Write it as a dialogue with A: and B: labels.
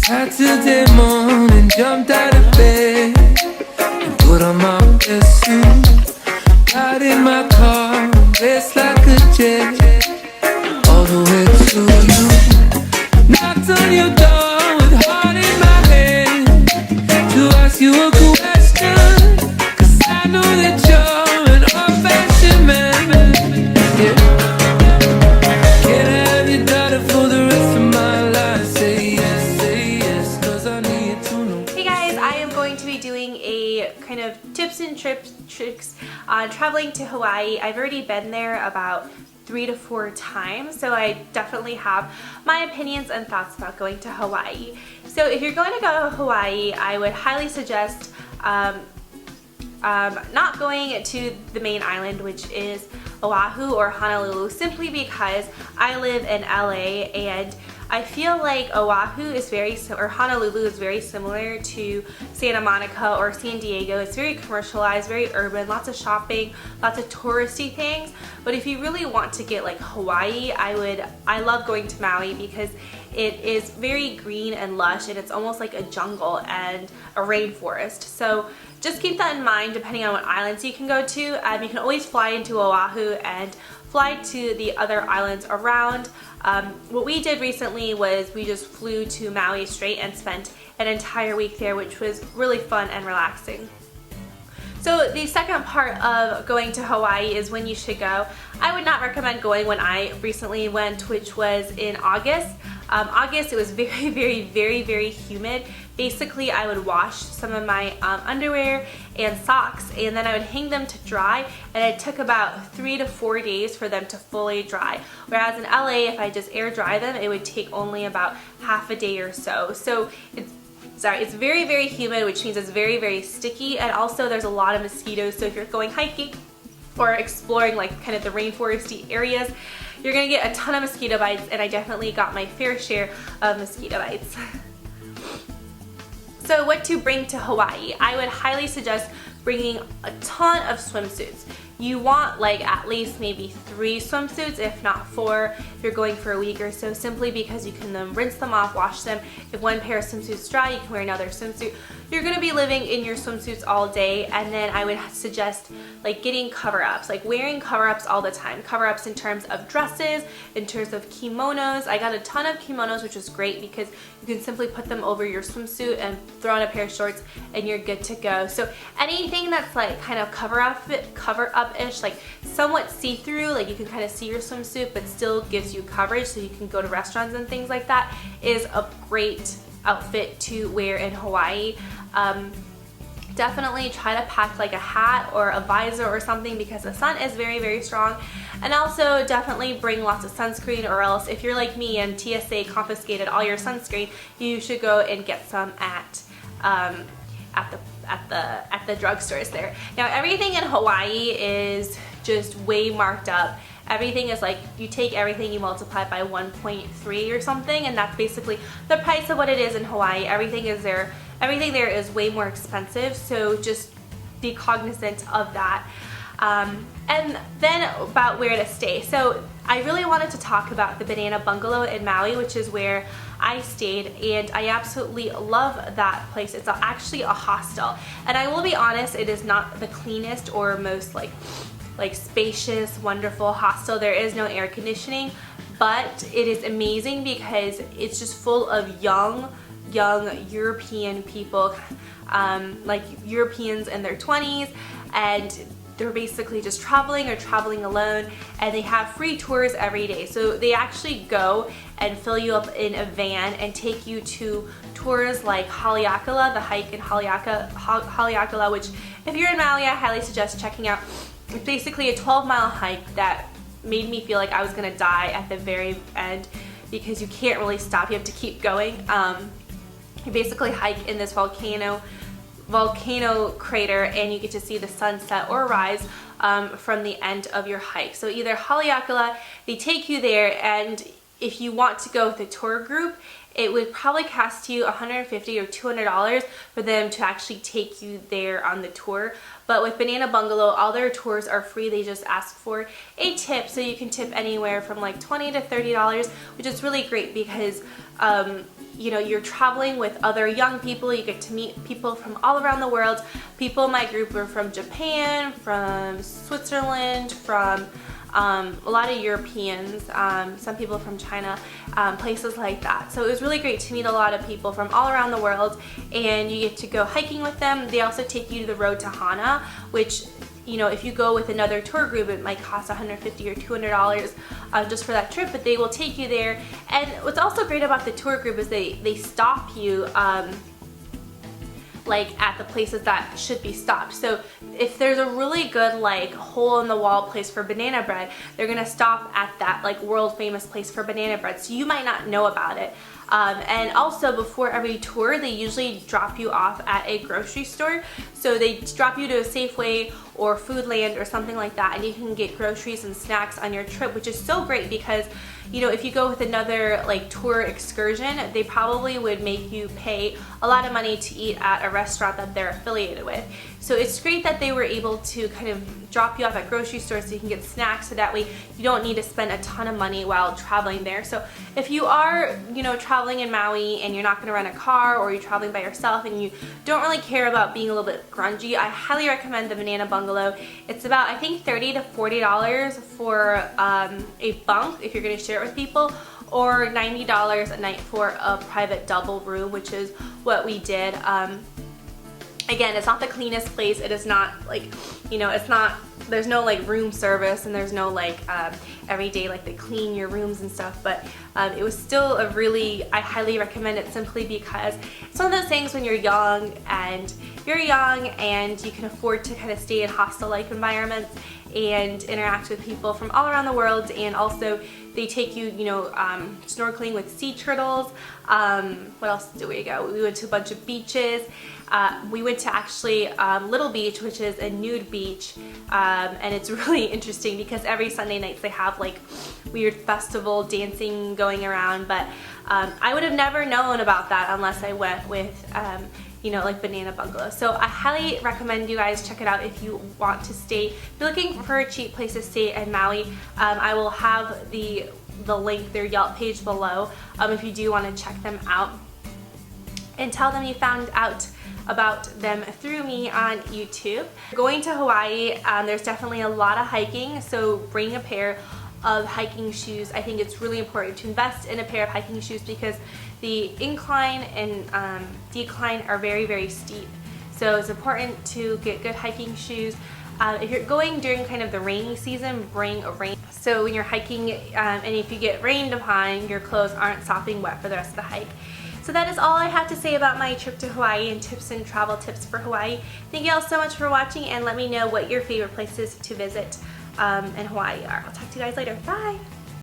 A: Saturday morning, jumped out of bed and put on my best suit. Got in my car, raced like a jet, all the way to you. Knocked on your door with heart in my hand to ask you a question, 'cause I know that you're an old-fashioned man. Yeah. Can I have your daughter for the rest of my life? Say yes, 'cause I need to know.
B: Hey guys, I am going to be doing a kind of tips and tricks on traveling to Hawaii. I've already been there about 3 to 4 times, so I definitely have my opinions and thoughts about going to Hawaii. So if you're going to go to Hawaii, I would highly suggest not going to the main island, which is Oahu or Honolulu, simply because I live in LA and I feel like Oahu is Honolulu is very similar to Santa Monica or San Diego. It's very commercialized, very urban, lots of shopping, lots of touristy things. But if you really want to get like Hawaii, I love going to Maui because it is very green and lush, and it's almost like a jungle and a rainforest. So just keep that in mind depending on what islands you can go to. You can always fly into Oahu and fly to the other islands around. What we did recently was we just flew to Maui straight and spent an entire week there, which was really fun and relaxing. So the second part of going to Hawaii is when you should go. I would not recommend going when I recently went, which was in August. August, it was very humid. Basically, I would wash some of my underwear and socks, and then I would hang them to dry, and it took about 3 to 4 days for them to fully dry. Whereas in LA, if I just air dry them, it would take only about half a day or so. So it's very humid, which means it's very sticky, and also there's a lot of mosquitoes. So if you're going hiking or exploring like kind of the rainforesty areas, you're gonna get a ton of mosquito bites, and I definitely got my fair share of mosquito bites. So what to bring to Hawaii? I would highly suggest bringing a ton of swimsuits. You want like at least maybe 3 swimsuits, if not 4, if you're going for a week or so, simply because you can then rinse them off, wash them. If one pair of swimsuits dry, you can wear another swimsuit. You're gonna be living in your swimsuits all day, and then I would suggest like getting cover-ups, like wearing cover-ups all the time. Cover-ups in terms of dresses, in terms of kimonos. I got a ton of kimonos, which was great because you can simply put them over your swimsuit and throw on a pair of shorts and you're good to go. So anything that's like kind of cover-up-ish, like somewhat see-through, like you can kind of see your swimsuit but still gives you coverage so you can go to restaurants and things like that, is a great outfit to wear in Hawaii. Definitely try to pack like a hat or a visor or something because the sun is very strong. And also definitely bring lots of sunscreen, or else if you're like me and TSA confiscated all your sunscreen, you should go and get some at the drugstores there. Now everything in Hawaii is just way marked up. Everything is like, you take everything, you multiply it by 1.3 or something, and that's basically the price of what it is in Hawaii. Everything there is way more expensive, so just be cognizant of that. And then about where to stay. So I really wanted to talk about the Banana Bungalow in Maui, which is where I stayed, and I absolutely love that place. It's actually a hostel, and I will be honest, it is not the cleanest or most like spacious, wonderful hostel. There is no air conditioning, but it is amazing because it's just full of young European people, like Europeans in their 20s, and they're basically just traveling or traveling alone, and they have free tours every day. So they actually go and fill you up in a van and take you to tours like Haleakala, the hike in Haleakala, which if you're in Maui, I highly suggest checking out. It's basically a 12-mile hike that made me feel like I was gonna die at the very end because you can't really stop, you have to keep going. You basically hike in this volcano crater, and you get to see the sunset or rise from the end of your hike. So either Haleakala, they take you there, and if you want to go with a tour group, it would probably cost you $150 or $200 for them to actually take you there on the tour. But with Banana Bungalow, all their tours are free. They just ask for a tip, so you can tip anywhere from like $20 to $30, which is really great because you know, you're traveling with other young people. You get to meet people from all around the world. People in my group are from Japan, from Switzerland, from a lot of Europeans, some people from China, places like that. So it was really great to meet a lot of people from all around the world, and you get to go hiking with them. They also take you to the road to Hana, which, you know, if you go with another tour group, it might cost $150 or $200 just for that trip, but they will take you there. And what's also great about the tour group is they stop you like at the places that should be stopped. So if there's a really good like hole in the wall place for banana bread, they're gonna stop at that like world famous place for banana bread, so you might not know about it. And also before every tour, they usually drop you off at a grocery store. So they drop you to a Safeway or Foodland or something like that, and you can get groceries and snacks on your trip, which is so great because, you know, if you go with another like tour excursion, they probably would make you pay a lot of money to eat at a restaurant that they're affiliated with. So it's great that they were able to kind of drop you off at grocery stores so you can get snacks, so that way you don't need to spend a ton of money while traveling there. So if you are, you know, traveling in Maui and you're not going to rent a car, or you're traveling by yourself and you don't really care about being a little bit grungy, I highly recommend the Banana Bungalow. It's about, I think, $30 to $40 for a bunk if you're going to share it with people, or $90 a night for a private double room, which is what we did. Again, it's not the cleanest place. It is not like, you know, it's not, there's no like room service, and there's no like every day like they clean your rooms and stuff, but it was still a really, I highly recommend it simply because it's one of those things when you're young and you can afford to kind of stay in hostel-like environments and interact with people from all around the world. And also they take you, you know, snorkeling with sea turtles. What else did we go? We went to a bunch of beaches. We went to actually Little Beach, which is a nude beach, and it's really interesting because every Sunday nights they have like weird festival dancing going around, but I would have never known about that unless I went with you know, like Banana Bungalow. So I highly recommend you guys check it out if you want to stay. If you're looking for a cheap place to stay in Maui, I will have the link, their Yelp page below, if you do want to check them out. And tell them you found out about them through me on YouTube. Going to Hawaii, there's definitely a lot of hiking, so bring a pair of hiking shoes. I think it's really important to invest in a pair of hiking shoes because the incline and decline are very, very steep. So it's important to get good hiking shoes. If you're going during kind of the rainy season, bring a rain. So when you're hiking, and if you get rained upon, your clothes aren't sopping wet for the rest of the hike. So that is all I have to say about my trip to Hawaii and tips and travel tips for Hawaii. Thank you all so much for watching, and let me know what your favorite places to visit in Hawaii are. I'll talk to you guys later. Bye!